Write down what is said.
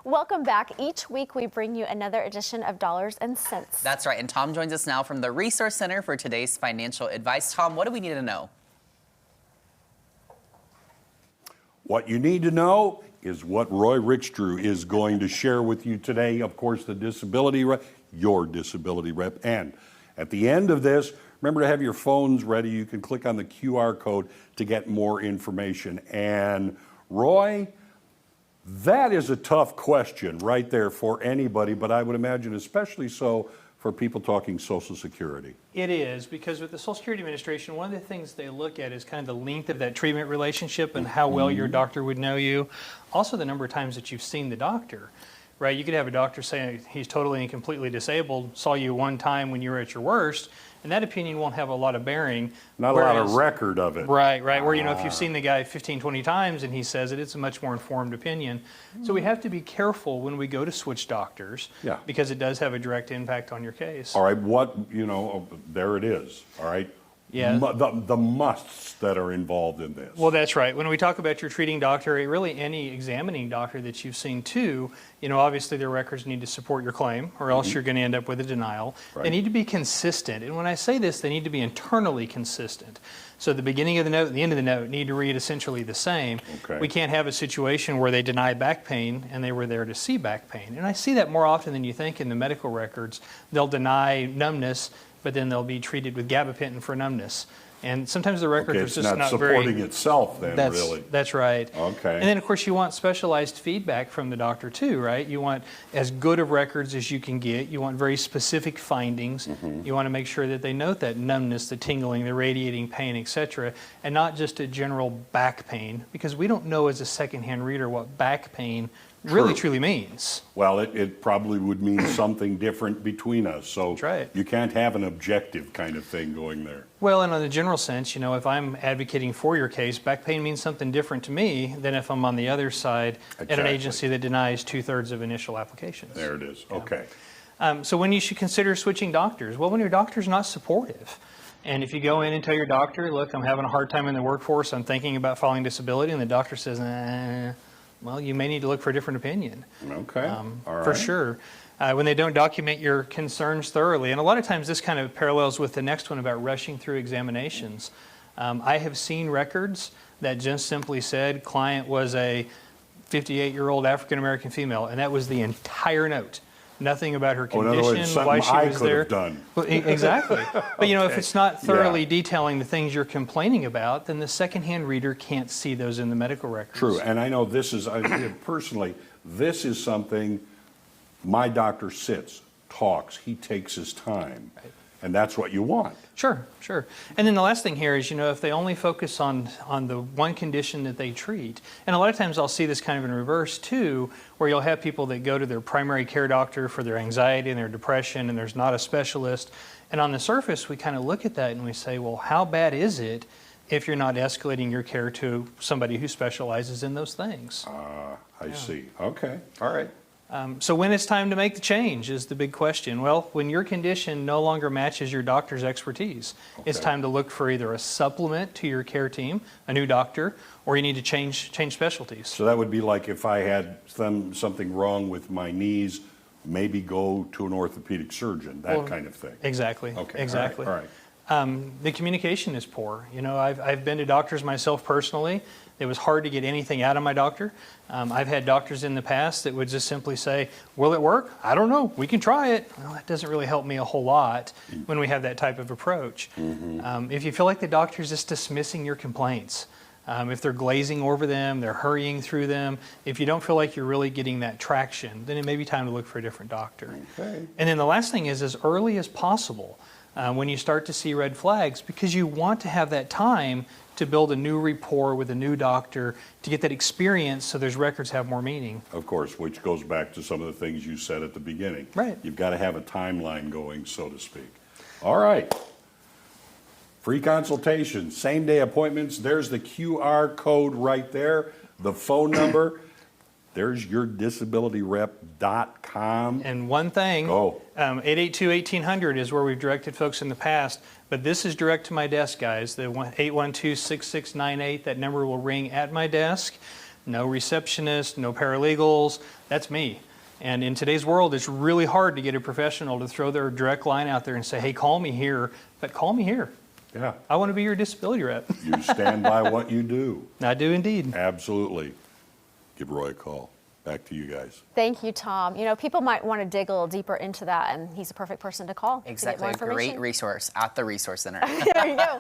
Welcome back. Each week we bring you another edition of Dollars and Cents. That's right, and Tom joins us now from the Resource Center for today's financial advice. Tom, what do we need to know? What you need to know is what Roy Rickstrew is going to share with you today. Of course, the disability rep, your disability rep. And at the end of this, remember to have your phones ready. You can click on the QR code to get more information. And Roy, that is a tough question right there for anybody, but I would imagine especially so for people talking Social Security. It is, because with the Social Security Administration, one of the things they look at is kind of the length of that treatment relationship and how well your doctor would know you. Also the number of times that you've seen the doctor, right? You could have a doctor say he's totally and completely disabled, saw you one time when you were at your worst, and that opinion won't have a lot of bearing. Not a lot of record of it. Right. Where, if you've seen the guy 15, 20 times and he says it, it's a much more informed opinion. So we have to be careful when we go to switch doctors, because it does have a direct impact on your case. All right, there it is, all right? Yeah. The musts that are involved in this. Well, that's right. When we talk about your treating doctor, really any examining doctor that you've seen too, obviously their records need to support your claim or else you're going to end up with a denial. Right. They need to be consistent. And when I say this, they need to be internally consistent. So the beginning of the note and the end of the note need to read essentially the same. Okay. We can't have a situation where they deny back pain and they were there to see back pain. And I see that more often than you think in the medical records. They'll deny numbness, but then they'll be treated with gabapentin for numbness. And sometimes the records are just not very... supporting itself then, really. That's right. Okay. And then, of course, you want specialized feedback from the doctor, too, right? You want as good of records as you can get. You want very specific findings. You want to make sure that they note that numbness, the tingling, the radiating pain, etc., and not just a general back pain, because we don't know as a secondhand reader what back pain really truly means. Well, it probably would mean something different between us. So that's right. You can't have an objective kind of thing going there. Well, and in the general sense, if I'm advocating for your case, back pain means something different to me than if I'm on the other side at an agency that denies 2/3 of initial applications. There it is. Okay. So when you should consider switching doctors? Well, when your doctor's not supportive. And if you go in and tell your doctor, look, I'm having a hard time in the workforce, I'm thinking about filing disability, and the doctor says, well, you may need to look for a different opinion. Okay. All right. For sure. When they don't document your concerns thoroughly. And a lot of times this kind of parallels with the next one about rushing through examinations. I have seen records that just simply said client was a 58-year-old African-American female, and that was the entire note. Nothing about her condition, why she was there. Done. Well, exactly. But if it's not thoroughly detailing the things you're complaining about, then the secondhand reader can't see those in the medical records. True, and I know this is, personally, this is something my doctor sits, talks, he takes his time, and that's what you want. Sure. And then the last thing here is, if they only focus on the one condition that they treat, and a lot of times I'll see this kind of in reverse too, where you'll have people that go to their primary care doctor for their anxiety and their depression, and there's not a specialist. And on the surface, we kind of look at that and we say, well, how bad is it if you're not escalating your care to somebody who specializes in those things? I see. Okay. All right. So when it's time to make the change is the big question. Well, when your condition no longer matches your doctor's expertise, it's time to look for either a supplement to your care team, a new doctor, or you need to change specialties. So that would be like if I had something wrong with my knees, maybe go to an orthopedic surgeon, that kind of thing. Exactly. Okay. Exactly. All right. The communication is poor. I've been to doctors myself personally. It was hard to get anything out of my doctor. I've had doctors in the past that would just simply say, will it work? I don't know. We can try it. Well, that doesn't really help me a whole lot when we have that type of approach. If you feel like the doctor's just dismissing your complaints, if they're glazing over them, they're hurrying through them, if you don't feel like you're really getting that traction, then it may be time to look for a different doctor. Okay. And then the last thing is as early as possible. When you start to see red flags, because you want to have that time to build a new rapport with a new doctor, to get that experience so those records have more meaning. Of course, which goes back to some of the things you said at the beginning. Right. You've got to have a timeline going, so to speak. All right. Free consultation, same-day appointments. There's the QR code right there, the phone number. There's yourdisabilityrep.com. And one thing, 882-1800 is where we've directed folks in the past, but this is direct to my desk, guys. The 812-6698, that number will ring at my desk. no receptionists, no paralegals. That's me. And in today's world, it's really hard to get a professional to throw their direct line out there and say, hey, call me here, but call me here. Yeah. I want to be your disability rep. You stand by what you do. I do indeed. Absolutely. Give Roy a call. Back to you guys. Thank you, Tom. You know, people might want to dig a little deeper into that, and he's a perfect person to call. Exactly, To get more a great information. resource at the Resource Center. There you go.